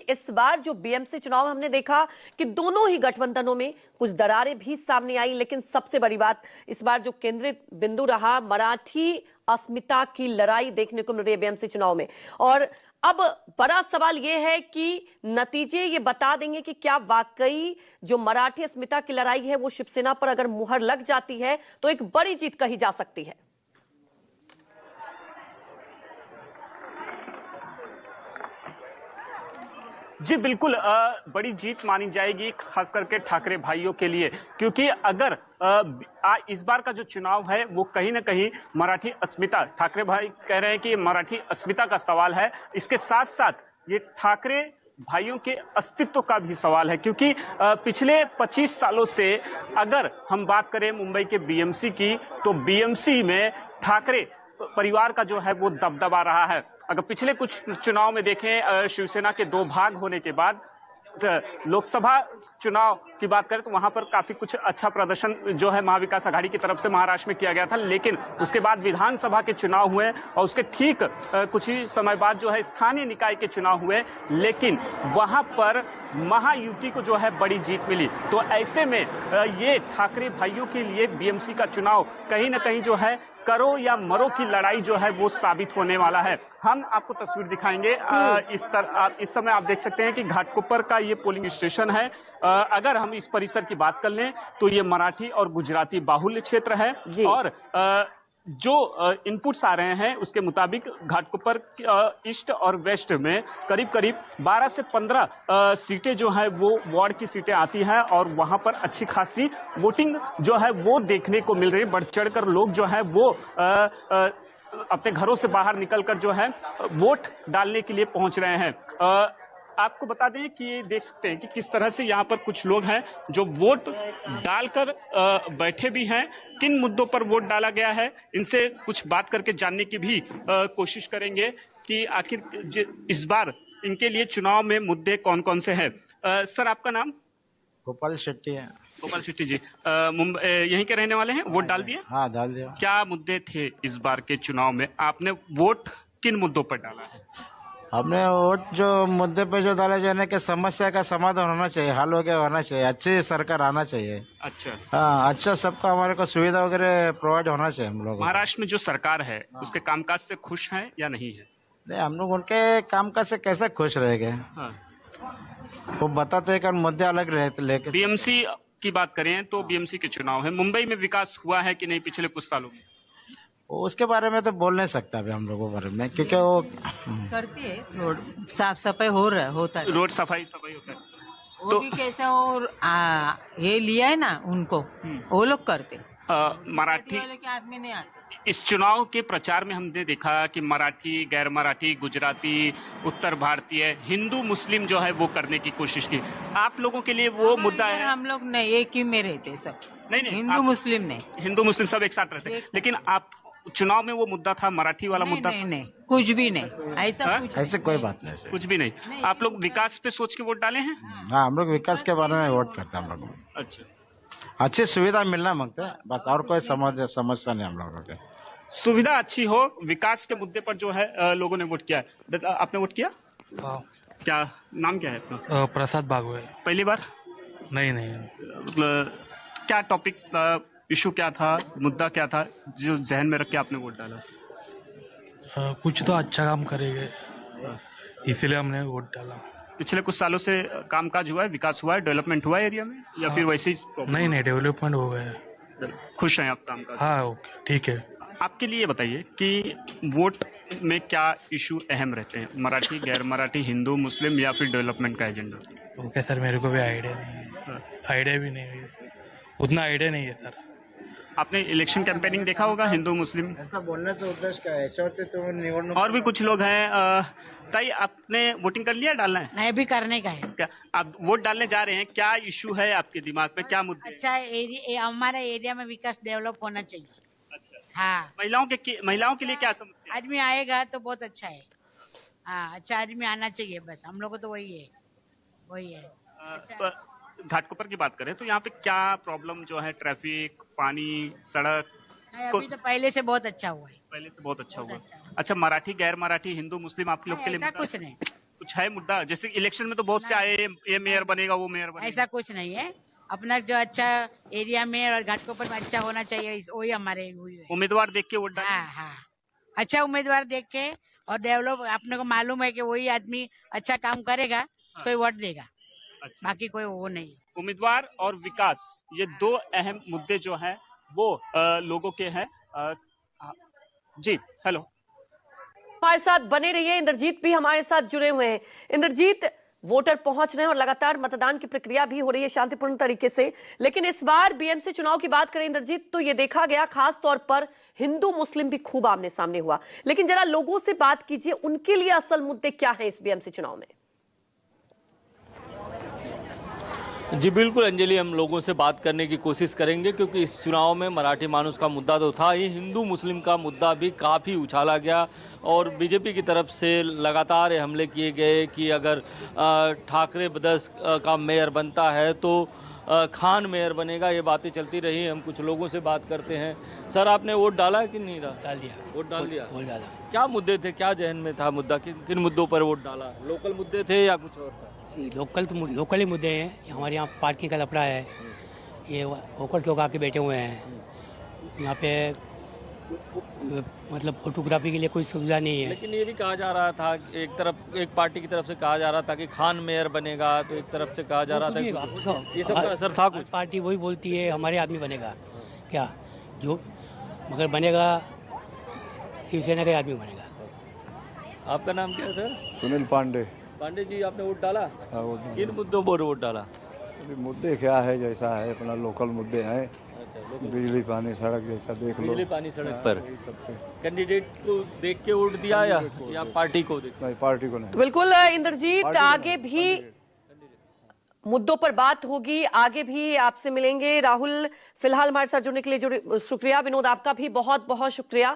इस बार जो बीएमसी चुनाव हमने देखा कि दोनों ही गठबंधनों में कुछ दरारें भी सामने आई, लेकिन सबसे बड़ी बात इस बार जो केंद्रित बिंदु रहा, मराठी अस्मिता की लड़ाई देखने को मिल रही है बीएमसी चुनाव में। और अब बड़ा सवाल यह है कि नतीजे ये बता देंगे कि क्या वाकई जो मराठी अस्मिता की लड़ाई है वो शिवसेना पर अगर मुहर लग जाती है तो एक बड़ी जीत कही जा सकती है। जी बिल्कुल, बड़ी जीत मानी जाएगी खास करके ठाकरे भाइयों के लिए, क्योंकि अगर इस बार का जो चुनाव है वो कहीं ना कहीं मराठी अस्मिता, ठाकरे भाई कह रहे हैं कि मराठी अस्मिता का सवाल है, इसके साथ साथ ये ठाकरे भाइयों के अस्तित्व का भी सवाल है, क्योंकि पिछले 25 सालों से अगर हम बात करें मुंबई के बीएमसी की, तो बीएमसी में ठाकरे परिवार का जो है वो दबदबा रहा है। अगर पिछले कुछ चुनाव में देखें, शिवसेना के 2 भाग होने के बाद लोकसभा चुनाव की बात करें तो वहां पर काफी कुछ अच्छा प्रदर्शन जो है महाविकास आघाड़ी की तरफ से महाराष्ट्र में किया गया था, लेकिन उसके बाद विधानसभा के चुनाव हुए और उसके ठीक कुछ ही समय बाद जो है स्थानीय निकाय के चुनाव हुए, लेकिन वहां पर महायुति को जो है बड़ी जीत मिली। तो ऐसे में ये ठाकरे भाइयों के लिए बीएमसी का चुनाव कहीं ना कहीं जो है करो या मरो की लड़ाई जो है वो साबित होने वाला है। हम आपको तस्वीर दिखाएंगे। इस समय आप देख सकते हैं कि घाटकोपर का ये पोलिंग स्टेशन है। अगर हम इस परिसर की बात कर लें तो ये मराठी और गुजराती बाहुल्य क्षेत्र है और जो इनपुट्स आ रहे हैं उसके मुताबिक घाटकोपर ईस्ट और वेस्ट में करीब करीब 12 से 15 सीटें जो है वो वार्ड की सीटें आती हैं और वहां पर अच्छी खासी वोटिंग जो है वो देखने को मिल रही है। बढ़ चढ़कर लोग जो है वो अपने घरों से बाहर निकलकर जो है वोट डालने के लिए पहुंच रहे हैं। आपको बता दें कि ये देख सकते हैं कि किस तरह से यहाँ पर कुछ लोग हैं जो वोट डालकर बैठे भी हैं। किन मुद्दों पर वोट डाला गया है, इनसे कुछ बात करके जानने की भी कोशिश करेंगे कि आखिर इस बार इनके लिए चुनाव में मुद्दे कौन कौन से हैं। सर, आपका नाम? गोपाल शेट्टी है। गोपाल शेट्टी जी, मुंबई यहीं के रहने वाले हैं? वोट डाल दिए? हाँ, डाल दिया। क्या मुद्दे थे इस बार के चुनाव में? आपने वोट किन मुद्दों पर डाला है? हमने वोट जो मुद्दे पे जो डाले जाने के समस्या का समाधान होना चाहिए, हल हो गया होना चाहिए, अच्छी सरकार आना चाहिए। अच्छा। हाँ, अच्छा सबका हमारे को सुविधा वगैरह प्रोवाइड होना चाहिए हम लोग। महाराष्ट्र में जो सरकार है उसके कामकाज से खुश हैं या नहीं है? नहीं, हम लोग उनके कामकाज से कैसे खुश रह गए? हाँ। वो बताते हैं कि मुद्दे अलग रहते, लेकिन बीएमसी की बात करें तो बीएमसी के चुनाव है, मुंबई में विकास हुआ है कि नहीं पिछले कुछ सालों में? उसके बारे में तो बोल नहीं सकता अभी हम लोगों के बारे में, क्योंकि वो करती है, रोड साफ सफाई होता है। रोड सफाई होता है वो तो भी कैसा, और ये लिया है ना उनको, वो लोग करते। मराठी वाले के हाथ में नहीं आते। इस चुनाव के प्रचार में हमने देखा कि मराठी, गैर मराठी, गुजराती, उत्तर भारतीय, हिंदू मुस्लिम जो है वो करने की कोशिश की। आप लोगों के लिए वो मुद्दा है? हम लोग नहीं, एक ही में रहते सब। नहीं, हिंदू मुस्लिम नहीं, हिंदू मुस्लिम सब एक साथ रहते हैं, लेकिन आप चुनाव में वो मुद्दा था मराठी वाला मुद्दा? नहीं, कुछ भी नहीं, ऐसे कोई बात नहीं। कुछ भी नहीं। आप लोग विकास पे सोच के वोट डाले हैं? हाँ, हम लोग विकास के बारे में वोट करते हैं हम लोग। अच्छा, अच्छी सुविधा मिलना मांगते हैं बस, और कोई समस्या नहीं हम लोगों के। सुविधा अच्छी हो, विकास के मुद्दे पर जो है लोगों ने वोट किया है। आपने वोट किया? क्या नाम क्या है अपना? प्रसाद बागवे। पहली बार? नहीं। मतलब क्या टॉपिक, इशू क्या था, मुद्दा क्या था जो जहन में रख के आपने वोट डाला? कुछ तो अच्छा काम करेंगे इसलिए हमने वोट डाला। पिछले कुछ सालों से कामकाज हुआ है, विकास हुआ है, डेवलपमेंट हुआ है एरिया में, या फिर वैसे ही? नहीं, डेवलपमेंट हो गया। खुश हैं आप कामकाज? हाँ, ओके, ठीक है। आपके लिए बताइए कि वोट में क्या इशू अहम रहते हैं, मराठी, गैर मराठी, हिंदू मुस्लिम, या फिर डेवलपमेंट का एजेंडा? ओके सर, मेरे को भी आइडिया नहीं है। आइडिया भी नहीं है, उतना आइडिया नहीं है सर। आपने इलेक्शन कैंपेनिंग देखा होगा, हिंदू मुस्लिम ऐसा बोलने से उद्देश्य क्या है? तो निवडणूक और भी कुछ लोग हैं। ताई, आपने वोटिंग कर लिया, डालना है? नहीं, भी करने का है। क्या आप वोट डालने जा रहे हैं? क्या इशू है आपके दिमाग में, क्या मुद्दे? अच्छा, हमारे एरिया में विकास डेवलप होना चाहिए। अच्छा। हाँ, महिलाओं के लिए क्या समस्या? आदमी आएगा तो बहुत अच्छा है। हाँ, अच्छा आदमी आना चाहिए, बस हम लोग को तो वही है। घाटकोपर की बात करें तो यहाँ पे क्या प्रॉब्लम जो है, ट्रैफिक, पानी, सड़क? अभी तो पहले से बहुत अच्छा हुआ है। पहले से बहुत अच्छा हुआ। अच्छा, मराठी, गैर मराठी, हिंदू मुस्लिम आप लोग के लिए ऐसा कुछ नहीं, कुछ है मुद्दा? जैसे इलेक्शन में तो बहुत से आए, ये मेयर बनेगा, वो मेयर बनेगा। ऐसा कुछ नहीं है। अपना जो अच्छा एरिया में और घाटकोपर में अच्छा होना चाहिए, वही हमारे हुई है। उम्मीदवार देख के वोट डालें। हाँ हाँ, अच्छा उम्मीदवार देख के और डेवलप, अपने को मालूम है कि वही आदमी अच्छा काम करेगा, कोई वोट देगा, अच्छा। बाकी कोई वो नहीं। उम्मीदवार और विकास, ये दो अहम मुद्दे जो हैं वो लोगों के हैं। जी हेलो, हमारे साथ बने रहिए। इंद्रजीत भी हमारे साथ जुड़े हुए हैं। इंद्रजीत, वोटर पहुंच रहे हैं और लगातार मतदान की प्रक्रिया भी हो रही है शांतिपूर्ण तरीके से, लेकिन इस बार बीएमसी चुनाव की बात करें इंद्रजीत, तो ये देखा गया खास तौर पर हिंदू मुस्लिम भी खूब आमने सामने हुआ। लेकिन जरा लोगों से बात कीजिए, उनके लिए असल मुद्दे क्या हैं इस बीएमसी चुनाव में? जी बिल्कुल अंजलि, हम लोगों से बात करने की कोशिश करेंगे क्योंकि इस चुनाव में मराठी मानुस का मुद्दा तो था ही, हिंदू मुस्लिम का मुद्दा भी काफ़ी उछाला गया और बीजेपी की तरफ से लगातार ये हमले किए गए कि अगर ठाकरे ब्रदर्स का मेयर बनता है तो खान मेयर बनेगा। ये बातें चलती रही। हम कुछ लोगों से बात करते हैं। सर, आपने वोट डाला है कि नहीं डाल दिया। वोट डाल दिया? वोट डाला। क्या मुद्दे थे, क्या जहन में था मुद्दा, किन मुद्दों पर वोट डाला? लोकल मुद्दे थे या कुछ और था? लोकल ही मुद्दे हैं। हमारे यहाँ पार्किंग का लफड़ा है, ये होकर्स लोग आके बैठे हुए हैं यहाँ पे, मतलब फोटोग्राफी के लिए कोई सुविधा नहीं है। लेकिन ये भी कहा जा रहा था, एक पार्टी की तरफ से कहा जा रहा था कि खान मेयर बनेगा, तो एक तरफ से कहा जा रहा था कि ये सब का असर था कुछ। पार्टी वही बोलती है हमारे आदमी बनेगा क्या, जो मगर बनेगा शिवसेना का आदमी बनेगा। आपका नाम क्या है सर? सुनील पांडे। पांडे जी, आपने वोट डाला? हाँ, वोट डाला। किन मुद्दों पर वोट डाला? अभी मुद्दे क्या है, जैसा है अपना लोकल मुद्दे हैं, बिजली पानी सड़क जैसा देख लो। बिजली पानी सड़क पर वही सब पे। कैंडिडेट को देख के वोट दिया या पार्टी को देख? नहीं, पार्टी को नहीं। तो बिल्कुल इंद्रजीत, आगे भी मुद्दों पर बात होगी, आगे भी आपसे मिलेंगे। राहुल, फिलहाल हमारे साथ जुड़ने के लिए शुक्रिया। विनोद, आपका भी बहुत बहुत शुक्रिया।